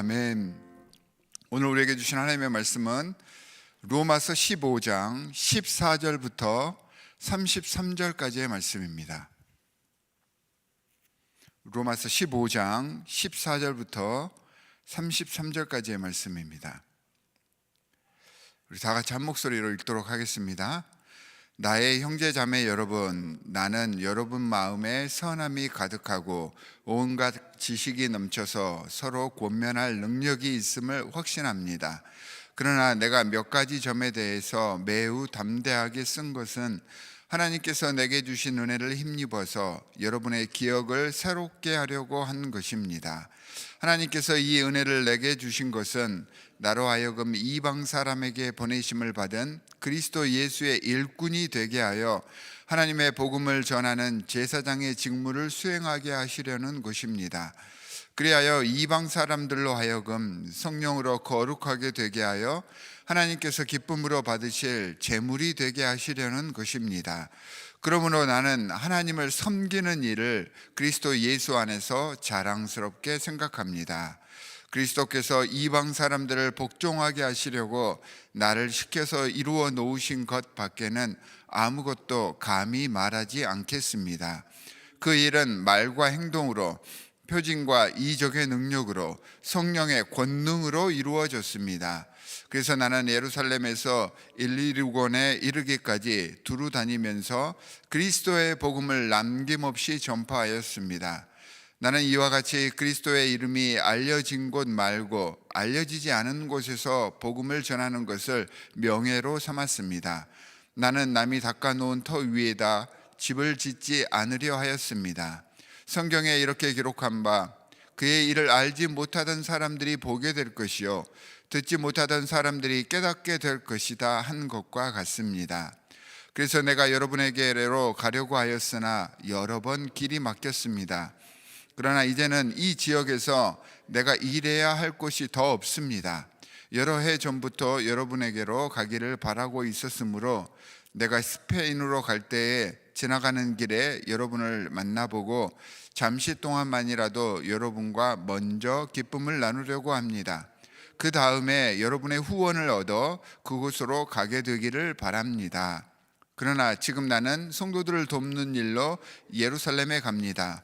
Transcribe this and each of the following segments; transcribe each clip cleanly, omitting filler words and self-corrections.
아멘. 오늘 우리에게 주신 하나님의 말씀은 로마서 15장 14절부터 33절까지의 말씀입니다. 로마서 15장 14절부터 33절까지의 말씀입니다. 우리 다 같이 한 목소리로 읽도록 하겠습니다. 나의 형제 자매 여러분, 나는 여러분 마음에 선함이 가득하고 온갖 지식이 넘쳐서 서로 권면할 능력이 있음을 확신합니다. 그러나 내가 몇 가지 점에 대해서 매우 담대하게 쓴 것은 하나님께서 내게 주신 은혜를 힘입어서 여러분의 기억을 새롭게 하려고 한 것입니다. 하나님께서 이 은혜를 내게 주신 것은 나로 하여금 이방 사람에게 보내심을 받은 그리스도 예수의 일꾼이 되게 하여 하나님의 복음을 전하는 제사장의 직무를 수행하게 하시려는 것입니다. 그리하여 이방 사람들로 하여금 성령으로 거룩하게 되게 하여 하나님께서 기쁨으로 받으실 제물이 되게 하시려는 것입니다. 그러므로 나는 하나님을 섬기는 일을 그리스도 예수 안에서 자랑스럽게 생각합니다. 그리스도께서 이방 사람들을 복종하게 하시려고 나를 시켜서 이루어 놓으신 것 밖에는 아무것도 감히 말하지 않겠습니다. 그 일은 말과 행동으로, 표징과 이적의 능력으로, 성령의 권능으로 이루어졌습니다. 그래서 나는 예루살렘에서 일리루곤에 이르기까지 두루 다니면서 그리스도의 복음을 남김없이 전파하였습니다. 나는 이와 같이 그리스도의 이름이 알려진 곳 말고 알려지지 않은 곳에서 복음을 전하는 것을 명예로 삼았습니다. 나는 남이 닦아놓은 터 위에다 집을 짓지 않으려 하였습니다. 성경에 이렇게 기록한 바 그의 일을 알지 못하던 사람들이 보게 될 것이요 듣지 못하던 사람들이 깨닫게 될 것이다 한 것과 같습니다. 그래서 내가 여러분에게로 가려고 하였으나 여러 번 길이 막혔습니다. 그러나 이제는 이 지역에서 내가 일해야 할 곳이 더 없습니다. 여러 해 전부터 여러분에게로 가기를 바라고 있었으므로 내가 스페인으로 갈 때에 지나가는 길에 여러분을 만나보고 잠시 동안만이라도 여러분과 먼저 기쁨을 나누려고 합니다. 그 다음에 여러분의 후원을 얻어 그곳으로 가게 되기를 바랍니다. 그러나 지금 나는 성도들을 돕는 일로 예루살렘에 갑니다.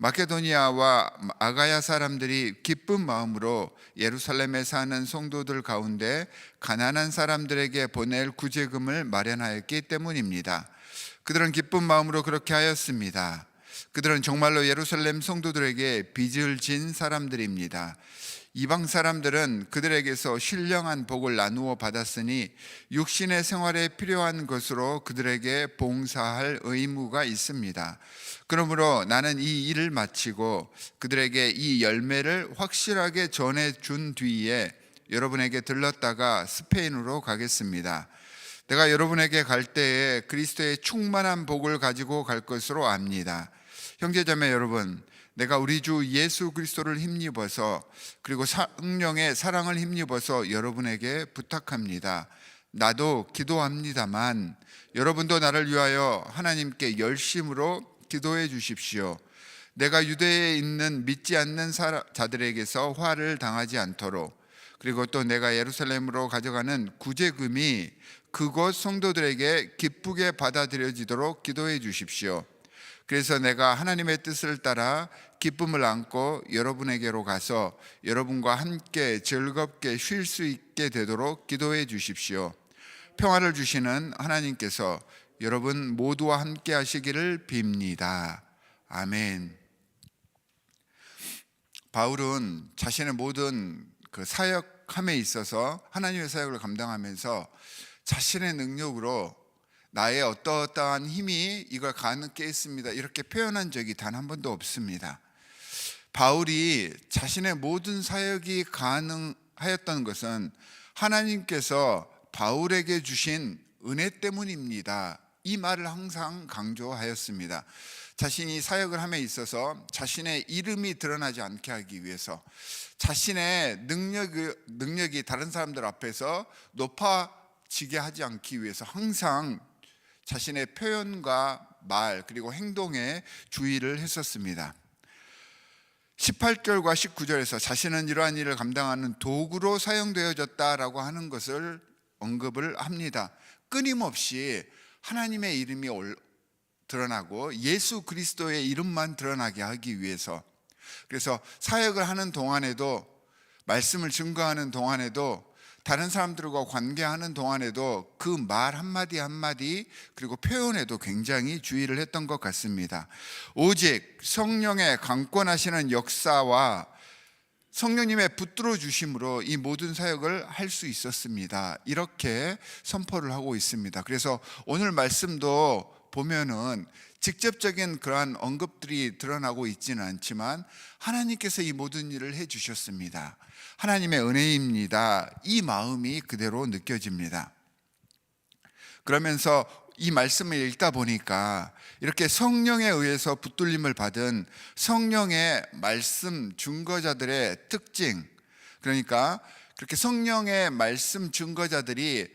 마케도니아와 아가야 사람들이 기쁜 마음으로 예루살렘에 사는 성도들 가운데 가난한 사람들에게 보낼 구제금을 마련하였기 때문입니다. 그들은 기쁜 마음으로 그렇게 하였습니다. 그들은 정말로 예루살렘 성도들에게 빚을 진 사람들입니다. 이방 사람들은 그들에게서 신령한 복을 나누어 받았으니 육신의 생활에 필요한 것으로 그들에게 봉사할 의무가 있습니다. 그러므로 나는 이 일을 마치고 그들에게 이 열매를 확실하게 전해준 뒤에 여러분에게 들렀다가 스페인으로 가겠습니다. 내가 여러분에게 갈 때에 그리스도의 충만한 복을 가지고 갈 것으로 압니다. 형제자매 여러분, 내가 우리 주 예수 그리스도를 힘입어서 그리고 성령의 사랑을 힘입어서 여러분에게 부탁합니다. 나도 기도합니다만 여러분도 나를 위하여 하나님께 열심으로 기도해 주십시오. 내가 유대에 있는 믿지 않는 자들에게서 화를 당하지 않도록, 그리고 또 내가 예루살렘으로 가져가는 구제금이 그곳 성도들에게 기쁘게 받아들여지도록 기도해 주십시오. 그래서 내가 하나님의 뜻을 따라 기쁨을 안고 여러분에게로 가서 여러분과 함께 즐겁게 쉴 수 있게 되도록 기도해 주십시오. 평화를 주시는 하나님께서 여러분 모두와 함께 하시기를 빕니다. 아멘. 바울은 자신의 모든 그 사역함에 있어서 하나님의 사역을 감당하면서 자신의 능력으로 나의 어떠한 힘이 이걸 가능케 했습니다 이렇게 표현한 적이 단 한 번도 없습니다. 바울이 자신의 모든 사역이 가능하였던 것은 하나님께서 바울에게 주신 은혜 때문입니다. 이 말을 항상 강조하였습니다. 자신이 사역을 함에 있어서 자신의 이름이 드러나지 않게 하기 위해서, 자신의 능력이 다른 사람들 앞에서 높아지게 하지 않기 위해서 항상 자신의 표현과 말 그리고 행동에 주의를 했었습니다. 18절과 19절에서 자신은 이러한 일을 감당하는 도구로 사용되어졌다라고 하는 것을 언급을 합니다. 끊임없이 하나님의 이름이 드러나고 예수 그리스도의 이름만 드러나게 하기 위해서, 그래서 사역을 하는 동안에도, 말씀을 증거하는 동안에도, 다른 사람들과 관계하는 동안에도 그 말 한마디 한마디 그리고 표현에도 굉장히 주의를 했던 것 같습니다. 오직 성령의 강권하시는 역사와 성령님의 붙들어 주심으로 이 모든 사역을 할 수 있었습니다. 이렇게 선포를 하고 있습니다. 그래서 오늘 말씀도 보면은 직접적인 그러한 언급들이 드러나고 있지는 않지만 하나님께서 이 모든 일을 해주셨습니다. 하나님의 은혜입니다. 이 마음이 그대로 느껴집니다. 그러면서 이 말씀을 읽다 보니까 이렇게 성령에 의해서 붙들림을 받은 성령의 말씀 증거자들의 특징, 그러니까 그렇게 성령의 말씀 증거자들이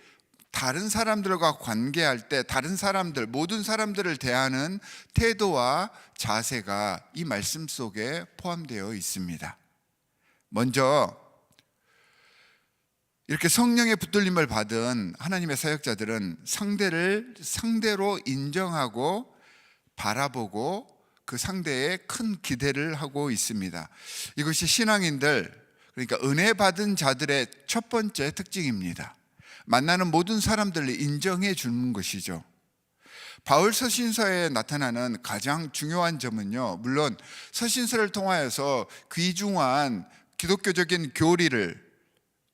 다른 사람들과 관계할 때 다른 사람들, 모든 사람들을 대하는 태도와 자세가 이 말씀 속에 포함되어 있습니다. 먼저 이렇게 성령의 붙들림을 받은 하나님의 사역자들은 상대를 상대로 인정하고 바라보고 그 상대에 큰 기대를 하고 있습니다. 이것이 신앙인들, 그러니까 은혜 받은 자들의 첫 번째 특징입니다. 만나는 모든 사람들을 인정해 주는 것이죠. 바울 서신서에 나타나는 가장 중요한 점은요, 물론 서신서를 통하여서 귀중한 기독교적인 교리를,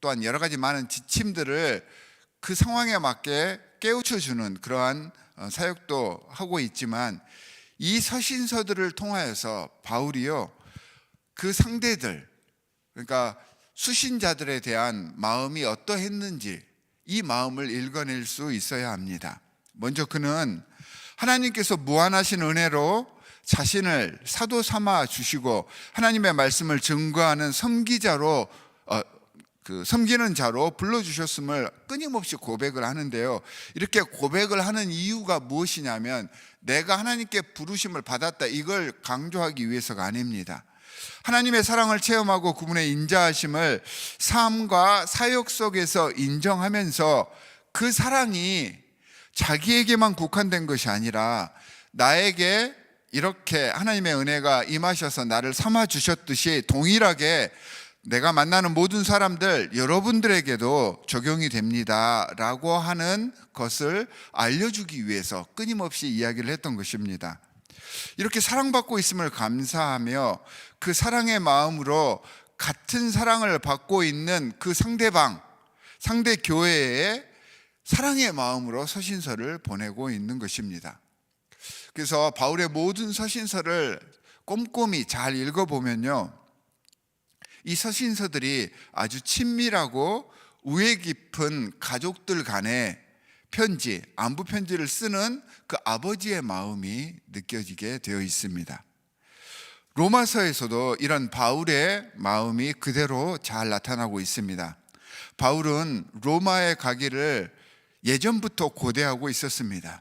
또한 여러 가지 많은 지침들을 그 상황에 맞게 깨우쳐주는 그러한 사역도 하고 있지만, 이 서신서들을 통하여서 바울이요, 그 상대들, 그러니까 수신자들에 대한 마음이 어떠했는지 이 마음을 읽어낼 수 있어야 합니다. 먼저 그는 하나님께서 무한하신 은혜로 자신을 사도 삼아 주시고 하나님의 말씀을 증거하는 섬기자로, 섬기는 자로 불러주셨음을 끊임없이 고백을 하는데요, 이렇게 고백을 하는 이유가 무엇이냐면 내가 하나님께 부르심을 받았다, 이걸 강조하기 위해서가 아닙니다. 하나님의 사랑을 체험하고 그분의 인자하심을 삶과 사역 속에서 인정하면서 그 사랑이 자기에게만 국한된 것이 아니라 나에게 이렇게 하나님의 은혜가 임하셔서 나를 삼아 주셨듯이 동일하게 내가 만나는 모든 사람들, 여러분들에게도 적용이 됩니다 라고 하는 것을 알려주기 위해서 끊임없이 이야기를 했던 것입니다. 이렇게 사랑받고 있음을 감사하며 그 사랑의 마음으로 같은 사랑을 받고 있는 그 상대방, 상대 교회에 사랑의 마음으로 서신서를 보내고 있는 것입니다. 그래서 바울의 모든 서신서를 꼼꼼히 잘 읽어보면요, 이 서신서들이 아주 친밀하고 우애 깊은 가족들 간의 편지, 안부 편지를 쓰는 그 아버지의 마음이 느껴지게 되어 있습니다. 로마서에서도 이런 바울의 마음이 그대로 잘 나타나고 있습니다. 바울은 로마에 가기를 예전부터 고대하고 있었습니다.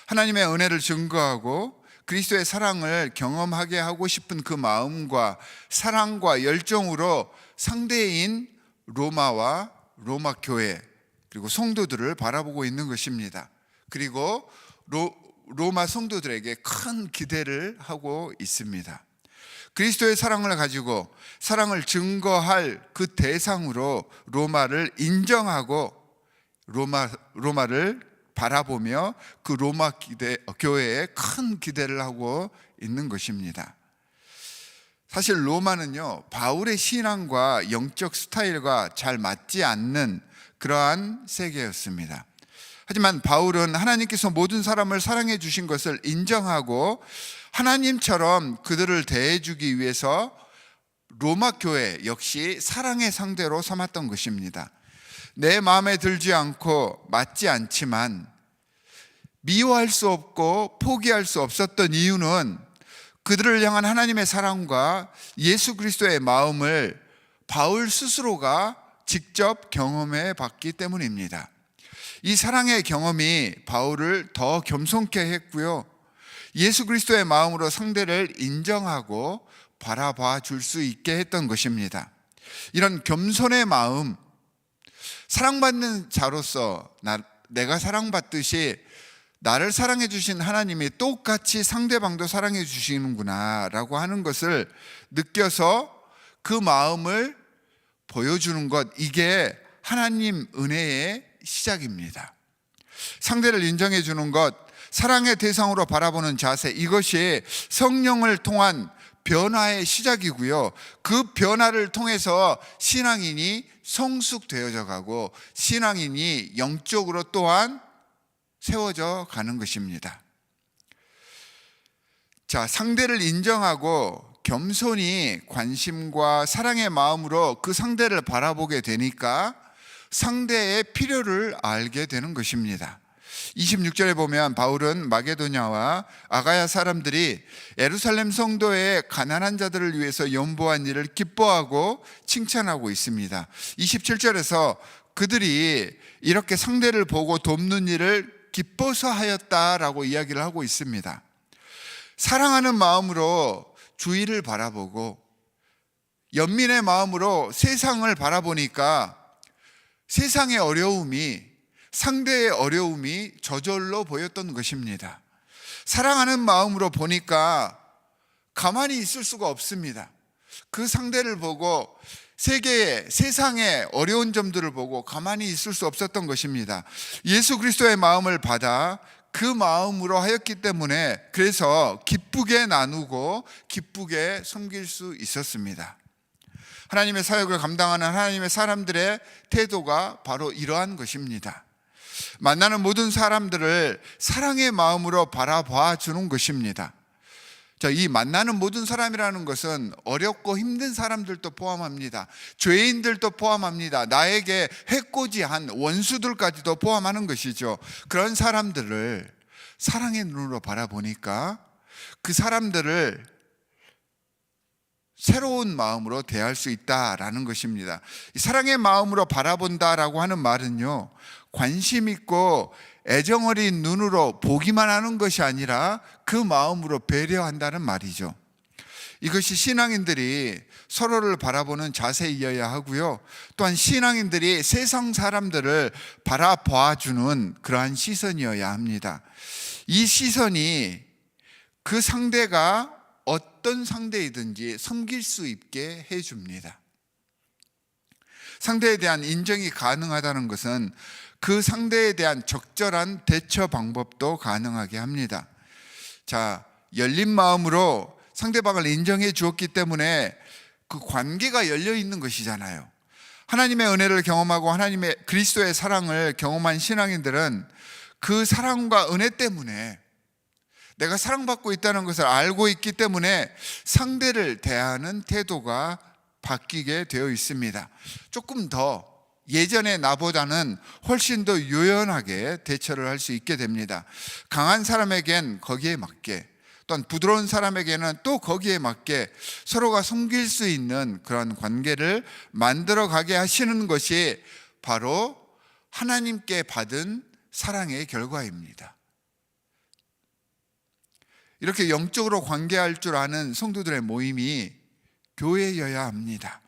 하나님의 은혜를 증거하고 그리스도의 사랑을 경험하게 하고 싶은 그 마음과 사랑과 열정으로 상대인 로마와 로마 교회 그리고 성도들을 바라보고 있는 것입니다. 그리고 로마 성도들에게 큰 기대를 하고 있습니다. 그리스도의 사랑을 가지고 사랑을 증거할 그 대상으로 로마를 인정하고 로마를 바라보며 그 로마 교회에 큰 기대를 하고 있는 것입니다. 사실 로마는요, 바울의 신앙과 영적 스타일과 잘 맞지 않는 그러한 세계였습니다. 하지만 바울은 하나님께서 모든 사람을 사랑해 주신 것을 인정하고 하나님처럼 그들을 대해 주기 위해서 로마 교회 역시 사랑의 상대로 삼았던 것입니다. 내 마음에 들지 않고 맞지 않지만 미워할 수 없고 포기할 수 없었던 이유는 그들을 향한 하나님의 사랑과 예수 그리스도의 마음을 바울 스스로가 직접 경험해 봤기 때문입니다. 이 사랑의 경험이 바울을 더 겸손케 했고요, 예수 그리스도의 마음으로 상대를 인정하고 바라봐 줄 수 있게 했던 것입니다. 이런 겸손의 마음, 사랑받는 자로서 내가 사랑받듯이 나를 사랑해 주신 하나님이 똑같이 상대방도 사랑해 주시는구나 라고 하는 것을 느껴서 그 마음을 보여주는 것, 이게 하나님 은혜의 시작입니다. 상대를 인정해 주는 것, 사랑의 대상으로 바라보는 자세, 이것이 성령을 통한 변화의 시작이고요. 그 변화를 통해서 신앙인이 성숙되어져 가고 신앙인이 영적으로 또한 세워져 가는 것입니다. 자, 상대를 인정하고 겸손히 관심과 사랑의 마음으로 그 상대를 바라보게 되니까 상대의 필요를 알게 되는 것입니다. 26절에 보면 바울은 마게도냐와 아가야 사람들이 예루살렘 성도의 가난한 자들을 위해서 연보한 일을 기뻐하고 칭찬하고 있습니다. 27절에서 그들이 이렇게 상대를 보고 돕는 일을 기뻐서 하였다라고 이야기를 하고 있습니다. 사랑하는 마음으로 주위를 바라보고 연민의 마음으로 세상을 바라보니까 세상의 어려움이, 상대의 어려움이 저절로 보였던 것입니다. 사랑하는 마음으로 보니까 가만히 있을 수가 없습니다. 그 상대를 보고 세상의 어려운 점들을 보고 가만히 있을 수 없었던 것입니다. 예수 그리스도의 마음을 받아 그 마음으로 하였기 때문에 그래서 기쁘게 나누고 기쁘게 섬길 수 있었습니다. 하나님의 사역을 감당하는 하나님의 사람들의 태도가 바로 이러한 것입니다. 만나는 모든 사람들을 사랑의 마음으로 바라봐 주는 것입니다. 자, 이 만나는 모든 사람이라는 것은 어렵고 힘든 사람들도 포함합니다. 죄인들도 포함합니다. 나에게 해코지한 원수들까지도 포함하는 것이죠. 그런 사람들을 사랑의 눈으로 바라보니까 그 사람들을 새로운 마음으로 대할 수 있다라는 것입니다. 사랑의 마음으로 바라본다라고 하는 말은요, 관심 있고 애정 어린 눈으로 보기만 하는 것이 아니라 그 마음으로 배려한다는 말이죠. 이것이 신앙인들이 서로를 바라보는 자세이어야 하고요, 또한 신앙인들이 세상 사람들을 바라봐주는 그러한 시선이어야 합니다. 이 시선이 그 상대가 어떤 상대이든지 섬길 수 있게 해줍니다. 상대에 대한 인정이 가능하다는 것은 그 상대에 대한 적절한 대처 방법도 가능하게 합니다. 자, 열린 마음으로 상대방을 인정해 주었기 때문에 그 관계가 열려 있는 것이잖아요. 하나님의 은혜를 경험하고 하나님의 그리스도의 사랑을 경험한 신앙인들은 그 사랑과 은혜 때문에, 내가 사랑받고 있다는 것을 알고 있기 때문에 상대를 대하는 태도가 바뀌게 되어 있습니다. 조금 더 예전의 나보다는 훨씬 더 유연하게 대처를 할 수 있게 됩니다. 강한 사람에겐 거기에 맞게, 또한 부드러운 사람에게는 또 거기에 맞게 서로가 섬길 수 있는 그런 관계를 만들어 가게 하시는 것이 바로 하나님께 받은 사랑의 결과입니다. 이렇게 영적으로 관계할 줄 아는 성도들의 모임이 교회여야 합니다.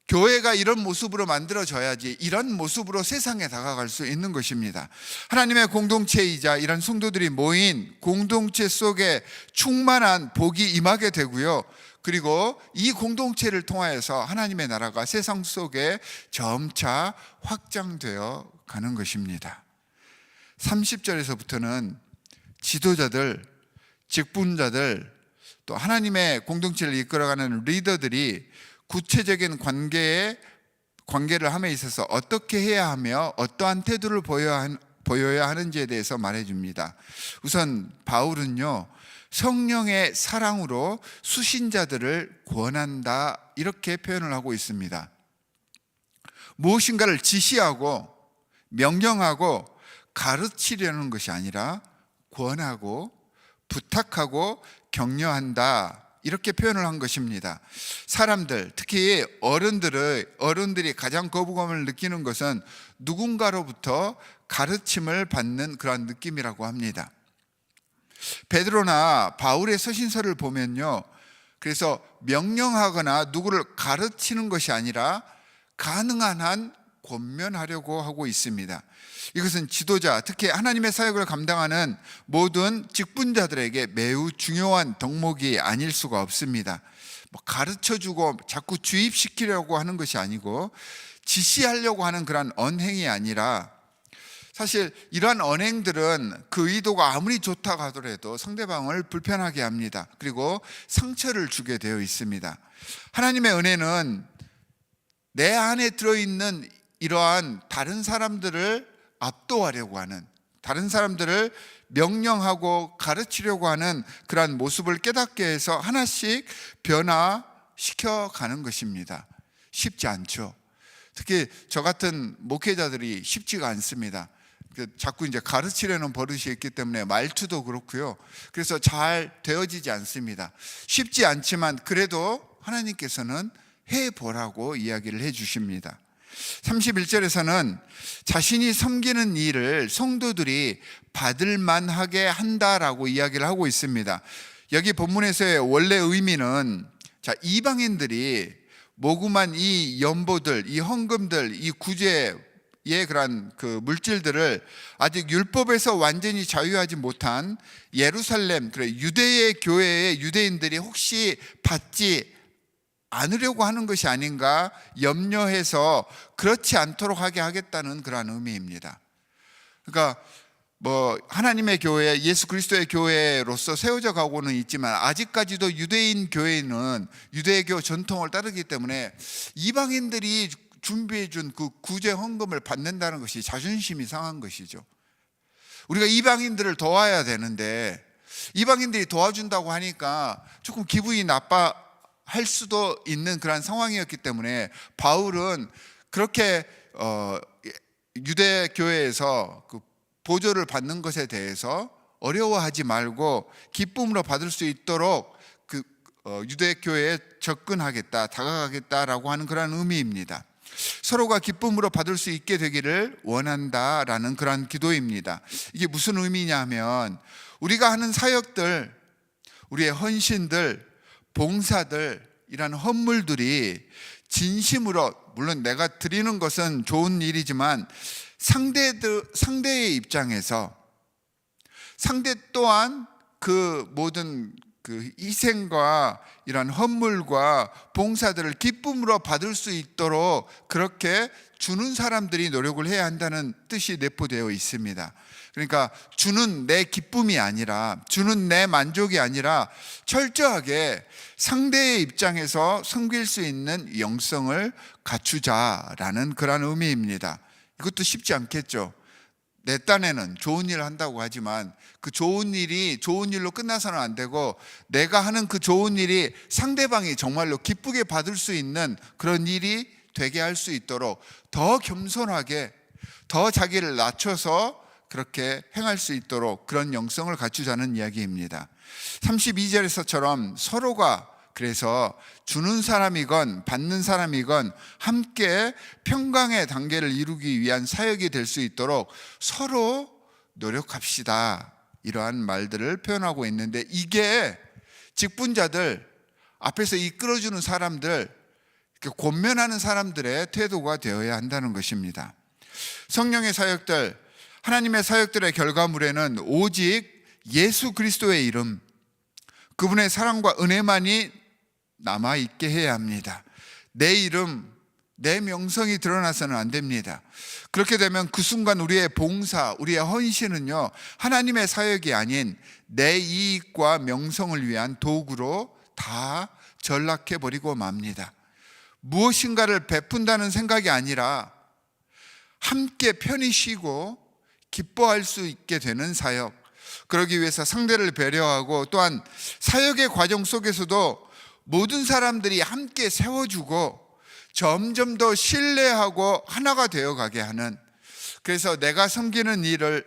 교회가 이런 모습으로 만들어져야지 이런 모습으로 세상에 다가갈 수 있는 것입니다. 하나님의 공동체이자 이런 성도들이 모인 공동체 속에 충만한 복이 임하게 되고요, 그리고 이 공동체를 통하여서 하나님의 나라가 세상 속에 점차 확장되어 가는 것입니다. 30절에서부터는 지도자들, 직분자들, 또 하나님의 공동체를 이끌어가는 리더들이 구체적인 관계를 함에 있어서 어떻게 해야 하며 어떠한 태도를 보여야 하는지에 대해서 말해줍니다. 우선 바울은요, 성령의 사랑으로 수신자들을 권한다, 이렇게 표현을 하고 있습니다. 무엇인가를 지시하고 명령하고 가르치려는 것이 아니라 권하고 부탁하고 격려한다, 이렇게 표현을 한 것입니다. 사람들, 특히 어른들이 가장 거부감을 느끼는 것은 누군가로부터 가르침을 받는 그러한 느낌이라고 합니다. 베드로나 바울의 서신서를 보면요, 그래서 명령하거나 누구를 가르치는 것이 아니라 가능한 한 권면하려고 하고 있습니다. 이것은 지도자, 특히 하나님의 사역을 감당하는 모든 직분자들에게 매우 중요한 덕목이 아닐 수가 없습니다. 가르쳐주고 자꾸 주입시키려고 하는 것이 아니고 지시하려고 하는 그런 언행이 아니라, 사실 이러한 언행들은 그 의도가 아무리 좋다고 하더라도 상대방을 불편하게 합니다. 그리고 상처를 주게 되어 있습니다. 하나님의 은혜는 내 안에 들어있는 이러한 다른 사람들을 압도하려고 하는, 다른 사람들을 명령하고 가르치려고 하는 그러한 모습을 깨닫게 해서 하나씩 변화시켜 가는 것입니다. 쉽지 않죠. 특히 저 같은 목회자들이 쉽지가 않습니다. 자꾸 이제 가르치려는 버릇이 있기 때문에 말투도 그렇고요. 그래서 잘 되어지지 않습니다. 쉽지 않지만 그래도 하나님께서는 해보라고 이야기를 해주십니다. 31절에서는 자신이 섬기는 일을 성도들이 받을 만하게 한다라고 이야기를 하고 있습니다. 여기 본문에서의 원래 의미는, 이방인들이 모금한 이 연보들, 이 헌금들, 이 구제의 그러한 그 물질들을 아직 율법에서 완전히 자유하지 못한 예루살렘, 유대의 교회의 유대인들이 혹시 받지 않으려고 하는 것이 아닌가 염려해서 그렇지 않도록 하게 하겠다는 그런 의미입니다. 그러니까 하나님의 교회, 예수 그리스도의 교회로서 세워져 가고는 있지만 아직까지도 유대인 교회는 유대교 전통을 따르기 때문에 이방인들이 준비해 준 그 구제 헌금을 받는다는 것이 자존심이 상한 것이죠. 우리가 이방인들을 도와야 되는데 이방인들이 도와준다고 하니까 조금 기분이 나빠할 수도 있는 그런 상황이었기 때문에 바울은 그렇게 유대 교회에서 그 보조를 받는 것에 대해서 어려워하지 말고 기쁨으로 받을 수 있도록 그 유대 교회에 접근하겠다, 다가가겠다라고 하는 그런 의미입니다. 서로가 기쁨으로 받을 수 있게 되기를 원한다라는 그런 기도입니다. 이게 무슨 의미냐면, 우리가 하는 사역들, 우리의 헌신들, 봉사들, 이런 헌물들이 진심으로, 물론 내가 드리는 것은 좋은 일이지만 상대의 입장에서 상대 또한 그 모든 그 희생과 이런 헌물과 봉사들을 기쁨으로 받을 수 있도록 그렇게 주는 사람들이 노력을 해야 한다는 뜻이 내포되어 있습니다. 그러니까 주는 내 기쁨이 아니라, 주는 내 만족이 아니라 철저하게 상대의 입장에서 섬길 수 있는 영성을 갖추자라는 그런 의미입니다. 이것도 쉽지 않겠죠. 내 딴에는 좋은 일을 한다고 하지만 그 좋은 일이 좋은 일로 끝나서는 안 되고, 내가 하는 그 좋은 일이 상대방이 정말로 기쁘게 받을 수 있는 그런 일이 되게 할 수 있도록 더 겸손하게, 더 자기를 낮춰서 그렇게 행할 수 있도록 그런 영성을 갖추자는 이야기입니다. 32절에서처럼 서로가, 그래서 주는 사람이건 받는 사람이건 함께 평강의 단계를 이루기 위한 사역이 될 수 있도록 서로 노력합시다, 이러한 말들을 표현하고 있는데, 이게 직분자들, 앞에서 이끌어주는 사람들, 권면하는 사람들의 태도가 되어야 한다는 것입니다. 성령의 사역들, 하나님의 사역들의 결과물에는 오직 예수 그리스도의 이름, 그분의 사랑과 은혜만이 남아있게 해야 합니다. 내 이름, 내 명성이 드러나서는 안 됩니다. 그렇게 되면 그 순간 우리의 봉사, 우리의 헌신은요, 하나님의 사역이 아닌 내 이익과 명성을 위한 도구로 다 전락해버리고 맙니다. 무엇인가를 베푼다는 생각이 아니라 함께 편히 쉬고 기뻐할 수 있게 되는 사역, 그러기 위해서 상대를 배려하고, 또한 사역의 과정 속에서도 모든 사람들이 함께 세워주고 점점 더 신뢰하고 하나가 되어가게 하는, 그래서 내가 섬기는 일을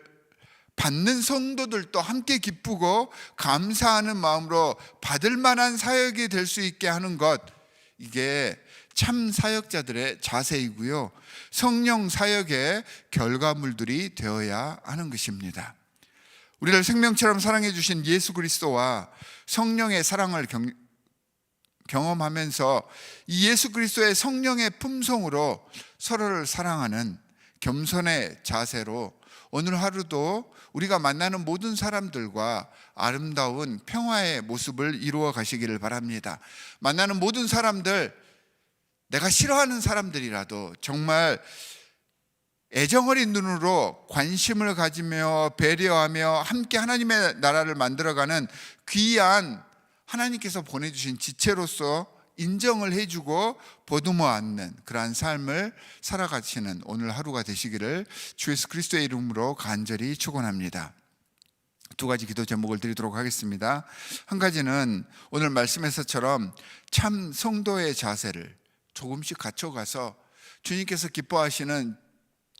받는 성도들도 함께 기쁘고 감사하는 마음으로 받을 만한 사역이 될 수 있게 하는 것, 이게 참 사역자들의 자세이고요, 성령 사역의 결과물들이 되어야 하는 것입니다. 우리를 생명처럼 사랑해 주신 예수 그리스도와 성령의 사랑을 경험하면서 이 예수 그리스도의 성령의 품성으로 서로를 사랑하는 겸손의 자세로 오늘 하루도 우리가 만나는 모든 사람들과 아름다운 평화의 모습을 이루어 가시기를 바랍니다. 만나는 모든 사람들, 내가 싫어하는 사람들이라도 정말 애정어린 눈으로 관심을 가지며 배려하며 함께 하나님의 나라를 만들어가는 귀한 하나님께서 보내주신 지체로서 인정을 해주고 보듬어 안는 그러한 삶을 살아가시는 오늘 하루가 되시기를 주 예수 그리스도의 이름으로 간절히 축원합니다. 두 가지 기도 제목을 드리도록 하겠습니다. 한 가지는 오늘 말씀에서처럼 참 성도의 자세를 조금씩 갖춰가서 주님께서 기뻐하시는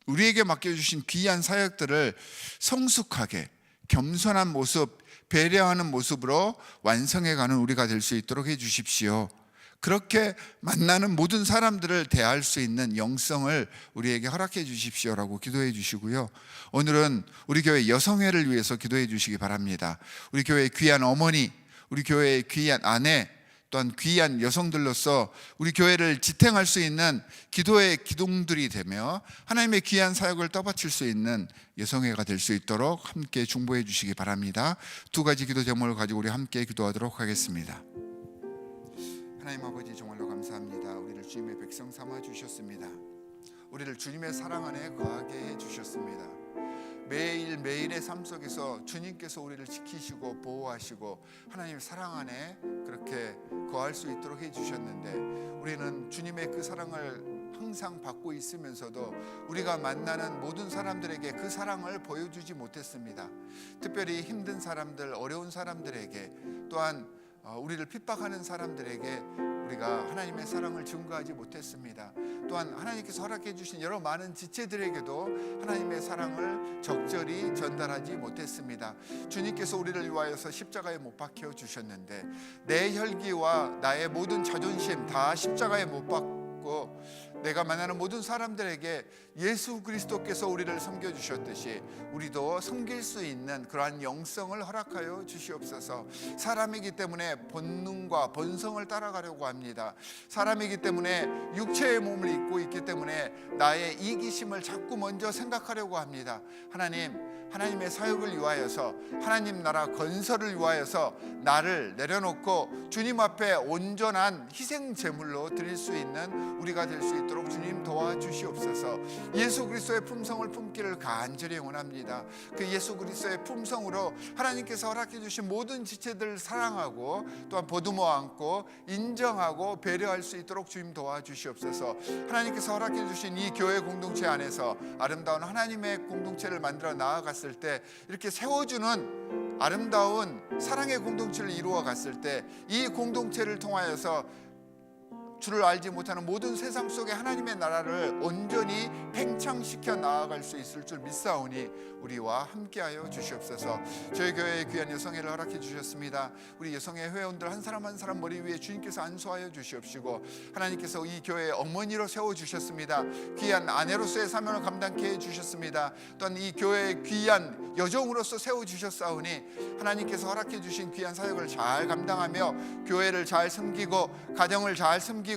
우리에게 맡겨주신 귀한 사역들을 성숙하게 겸손한 모습, 배려하는 모습으로 완성해가는 우리가 될 수 있도록 해주십시오. 그렇게 만나는 모든 사람들을 대할 수 있는 영성을 우리에게 허락해 주십시오라고 기도해 주시고요. 오늘은 우리 교회 여성회를 위해서 기도해 주시기 바랍니다. 우리 교회의 귀한 어머니, 우리 교회의 귀한 아내, 또한 귀한 여성들로서 우리 교회를 지탱할 수 있는 기도의 기둥들이 되며 하나님의 귀한 사역을 떠받칠 수 있는 여성회가 될 수 있도록 함께 중보해 주시기 바랍니다. 두 가지 기도 제목을 가지고 우리 함께 기도하도록 하겠습니다. 하나님 아버지, 정말로 감사합니다. 우리를 주님의 백성 삼아 주셨습니다. 우리를 주님의 사랑 안에 거하게 해 주셨습니다. 매일매일의 삶 속에서 주님께서 우리를 지키시고 보호하시고 하나님의 사랑 안에 그렇게 거할 수 있도록 해주셨는데, 우리는 주님의 그 사랑을 항상 받고 있으면서도 우리가 만나는 모든 사람들에게 그 사랑을 보여주지 못했습니다. 특별히 힘든 사람들, 어려운 사람들에게, 또한 우리를 핍박하는 사람들에게 우리가 하나님의 사랑을 증거하지 못했습니다. 또한 하나님께서 허락해 주신 여러 많은 지체들에게도 하나님의 사랑을 적절히 전달하지 못했습니다. 주님께서 우리를 위하여서 십자가에 못 박혀 주셨는데 내 혈기와 나의 모든 자존심 다 십자가에 못 박고 내가 만나는 모든 사람들에게 예수 그리스도께서 우리를 섬겨주셨듯이 우리도 섬길 수 있는 그러한 영성을 허락하여 주시옵소서. 사람이기 때문에 본능과 본성을 따라가려고 합니다. 사람이기 때문에 육체의 몸을 입고 있기 때문에 나의 이기심을 자꾸 먼저 생각하려고 합니다. 하나님의 사역을 위하여서, 하나님 나라 건설을 위하여서 나를 내려놓고 주님 앞에 온전한 희생 제물로 드릴 수 있는 우리가 될 수 있도록 주님 도와주시옵소서. 예수 그리스도의 품성을 품기를 간절히 원합니다. 그 예수 그리스도의 품성으로 하나님께서 허락해 주신 모든 지체들을 사랑하고 또한 보듬어 안고 인정하고 배려할 수 있도록 주님 도와주시옵소서. 하나님께서 허락해 주신 이 교회 공동체 안에서 아름다운 하나님의 공동체를 만들어 나아갔을 때, 이렇게 세워주는 아름다운 사랑의 공동체를 이루어 갔을 때 이 공동체를 통하여서 주를 알지 못하는 모든 세상 속에 하나님의 나라를 온전히 팽창시켜 나아갈 수 있을 줄 믿사오니 우리와 함께하여 주시옵소서. 저희 교회의 귀한 여성회를 허락해 주셨습니다. 우리 여성회 회원들 한 사람 한 사람 머리 위에 주님께서 안수하여 주시옵시고, 하나님께서 이 교회의 어머니로 세워주셨습니다. 귀한 아내로서의 사명을 감당케 해주셨습니다. 또한 이 교회의 귀한 여종으로서 세워주셨사오니 하나님께서 허락해 주신 귀한 사역을 잘 감당하며 교회를 잘 섬기고 가정을 잘 섬기고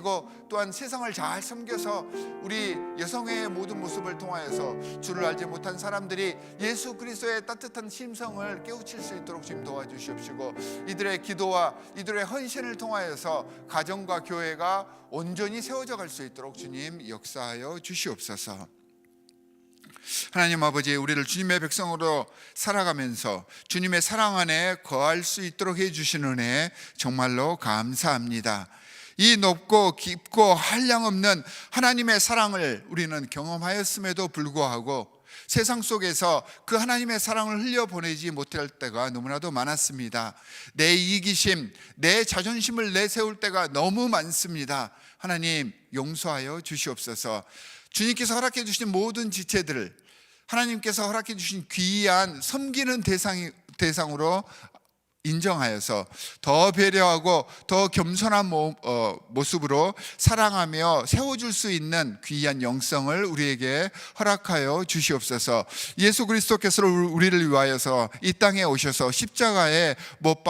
또한 세상을 잘 섬겨서 우리 여성회의 모든 모습을 통하여서 주를 알지 못한 사람들이 예수 그리스도의 따뜻한 심성을 깨우칠 수 있도록 주님 도와주시옵시고, 이들의 기도와 이들의 헌신을 통하여서 가정과 교회가 온전히 세워져 갈 수 있도록 주님 역사하여 주시옵소서. 하나님 아버지, 우리를 주님의 백성으로 살아가면서 주님의 사랑 안에 거할 수 있도록 해주시는 은혜 정말로 감사합니다. 이 높고 깊고 한량없는 하나님의 사랑을 우리는 경험하였음에도 불구하고 세상 속에서 그 하나님의 사랑을 흘려보내지 못할 때가 너무나도 많았습니다. 내 이기심, 내 자존심을 내세울 때가 너무 많습니다. 하나님 용서하여 주시옵소서. 주님께서 허락해 주신 모든 지체들을 하나님께서 허락해 주신 귀한 섬기는 대상으로 인정하여서 더 배려하고 더 겸손한 모습으로 사랑하며 세워줄 수 있는 귀한 영성을 우리에게 허락하여 주시옵소서. 예수 그리스도께서 우리를 위하여서 이 땅에 오셔서 십자가에 못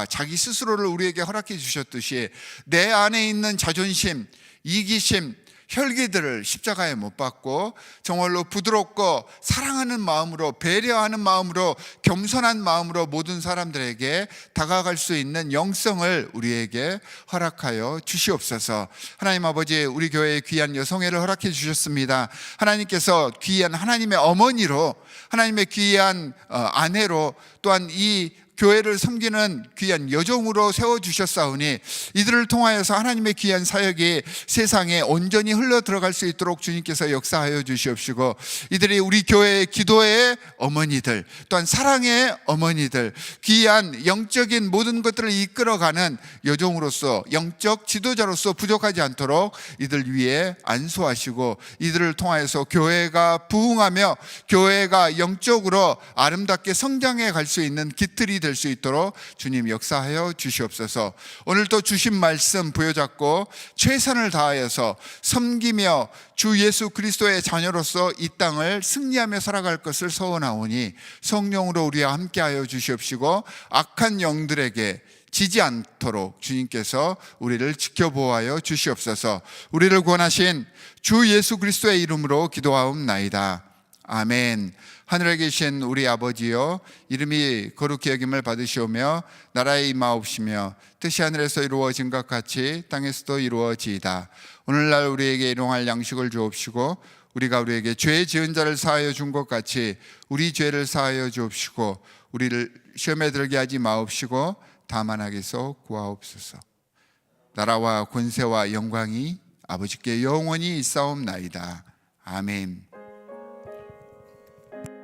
자기 스스로를 우리에게 허락해 주셨듯이 내 안에 있는 자존심, 이기심, 혈기들을 십자가에 못 박고 정말로 부드럽고 사랑하는 마음으로, 배려하는 마음으로, 겸손한 마음으로 모든 사람들에게 다가갈 수 있는 영성을 우리에게 허락하여 주시옵소서. 하나님 아버지, 우리 교회에 귀한 여성회를 허락해 주셨습니다. 하나님께서 귀한 하나님의 어머니로, 하나님의 귀한 아내로, 또한 이 교회를 섬기는 귀한 여종으로 세워주셨사오니 이들을 통하여서 하나님의 귀한 사역이 세상에 온전히 흘러 들어갈 수 있도록 주님께서 역사하여 주시옵시고, 이들이 우리 교회의 기도의 어머니들, 또한 사랑의 어머니들, 귀한 영적인 모든 것들을 이끌어가는 여종으로서, 영적 지도자로서 부족하지 않도록 이들 위에 안수하시고, 이들을 통하여서 교회가 부흥하며 교회가 영적으로 아름답게 성장해 갈 수 있는 깃들이 될 수 있도록 주님 역사하여 주시옵소서. 오늘도 주신 말씀 부여잡고 최선을 다하여서 섬기며 주 예수 그리스도의 자녀로서 이 땅을 승리하며 살아갈 것을 소원하오니 성령으로 우리와 함께하여 주시옵시고, 악한 영들에게 지지 않도록 주님께서 우리를 지켜보아여 주시옵소서. 우리를 구원하신 주 예수 그리스도의 이름으로 기도하옵나이다. 아멘. 하늘에 계신 우리 아버지여, 이름이 거룩히 여김을 받으시오며 나라의 임하옵시며 뜻이 하늘에서 이루어진 것 같이 땅에서도 이루어지이다. 오늘날 우리에게 일용할 양식을 주옵시고, 우리가 우리에게 죄 지은 자를 사하여 준 것 같이 우리 죄를 사하여 주옵시고, 우리를 시험에 들게 하지 마옵시고 다만 악에서 구하옵소서. 나라와 권세와 영광이 아버지께 영원히 있사옵나이다. 아멘.